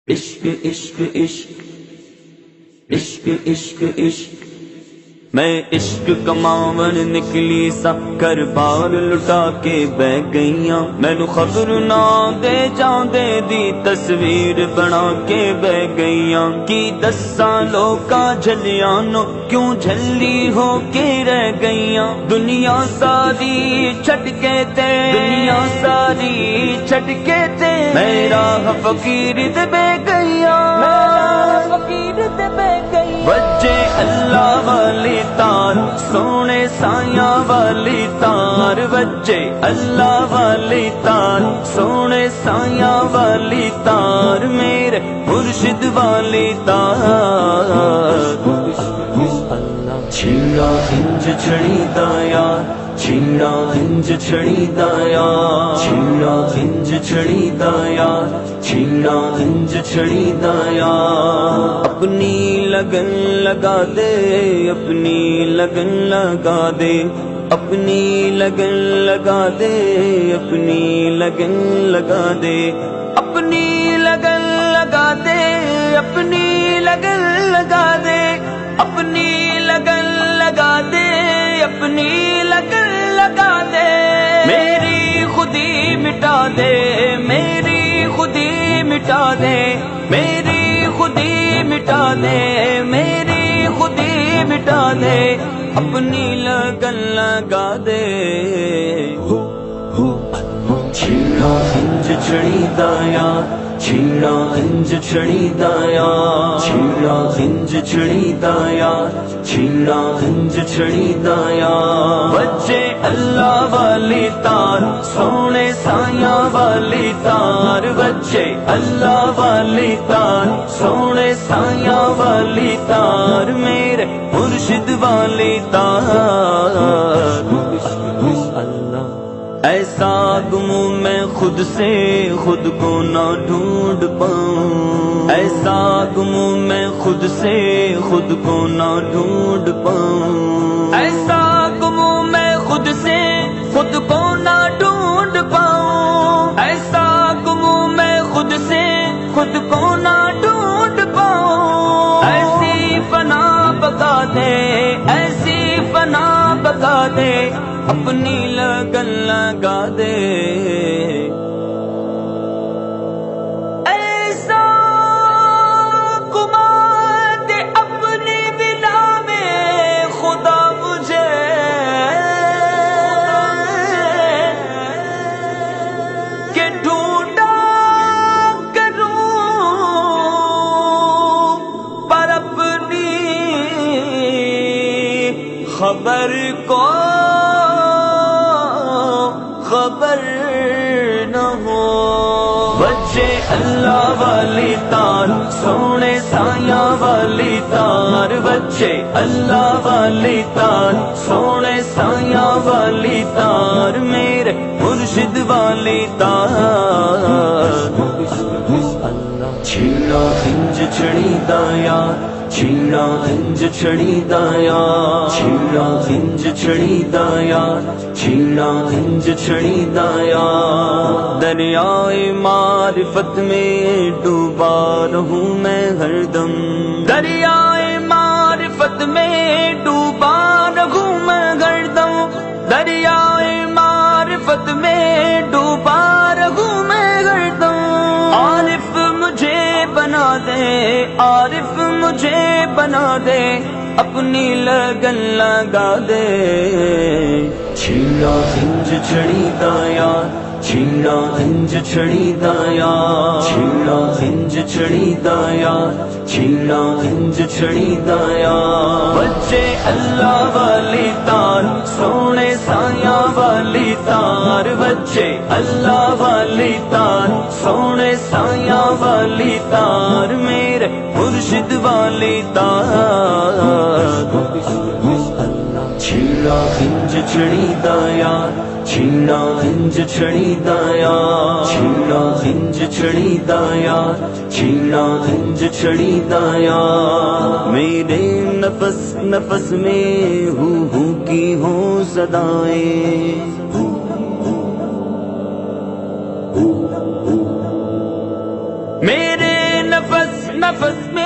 عشق عشق عشق عشق عشق عشق میں عشق کماون نکلی سا کر بار لٹا کے بہ گئیاں مینو خبر نہ دے جاندے دی تصویر بنا کے بہ گئیاں کی دساں لوکاں جھلیاں نو کیوں جھلی ہو کے رہ گئیاں دنیا ساری چھڈ کے تے دنیا ساری چھڈ کے تے میرا فقیر تے بہ گئیاں فقیر تے بہ گئیاں بجے اللہ والی تار سونے سایاں والی تار بجے اللہ والی تار سونے سایاں والی تار میرے مرشد والی تار چھیڑا ہنج چھڑی دا یار چھیڑا ہنج چھڑی دا یار چھیڑا ہنج چھڑی دا یار چھیڑا ہنج چھڑی دا یار اپنی لگن لگا دے اپنی لگن لگا دے اپنی لگن لگا دے اپنی لگن لگا دے اپنی لگن لگا دے اپنی لگن لگا دے اپنی لگن لگا دے اپنی لگن لگا دے میری خودی مٹا دے میری خودی مٹا دے میری خودی مٹا دے میری خودی مٹا دے اپنی لگن لگا دے چھیڑا ہنج چھڑی دا یار چھیڑا ہنج چھڑی دا یار چھیڑا ہنج چھڑی دا یار چھیڑا ہنج چھڑی دا یار بجے اللہ والی تار سونے سایاں والی تار بجے اللہ والی تار سونے سایاں والی تار میرے مرشد والی تار ایسا گموں میں خود سے خود کو نہ ڈھونڈ پاؤں ایسا گموں میں خود سے خود کو نہ ڈھونڈ پاؤں ایسا گموں میں خود سے خود کو نہ ڈھونڈ پاؤں ایسا گموں میں خود سے خود کو نہ ڈھونڈ پاؤں ایسی فنا بقا دے ایسی فنا بقا دے اپنی لگن لگا دے ایسا گما دے اپنی بنا میں خدا مجھے کہ ڈھونڈا کروں پر اپنی خبر کو خبر نہ ہو بجے اللہ والی تار سونے سایاں والی تار بجے اللہ والی تار سونے سایاں والی تار میرے مرشد والی تار چھیڑا ہنج چھڑی دا یار چھیڑا ہنج چھڑی دا یار چھیڑا ہنج چھڑی دا یار چھیڑا ہنج چھڑی دا یار دریائے معرفت میں ڈوبا رہوں میں ہر دم دریائے معرفت میں ڈوبا رہوں میں ہر دم دریائے معرفت میں ڈوبا رہوں میں ہر دم عارف مجھے بنا دے عارف مجھے بنا دے اپنی لگن لگا دے چھیڑا ہنج چھڑی دا یار چھیڑا ہنج چھڑی دا یار چھیڑا ہنج چھڑی دا یار چھیڑا ہنج چھڑی دا یار بجے اللہ والی تار سونے سایاں والی تار بجے اللہ والی تار سونے سایاں والی تار میرے مرشد والی تار چھیڑا ہنج چھڑی دا یار چھیڑا ہنج چھڑی دا یار چھیڑا ہنج چھڑی دا یار چھیڑا ہنج چھڑی دا یار میرے نفس نفس میں ہو کی ہوں صدائیں میرے نفس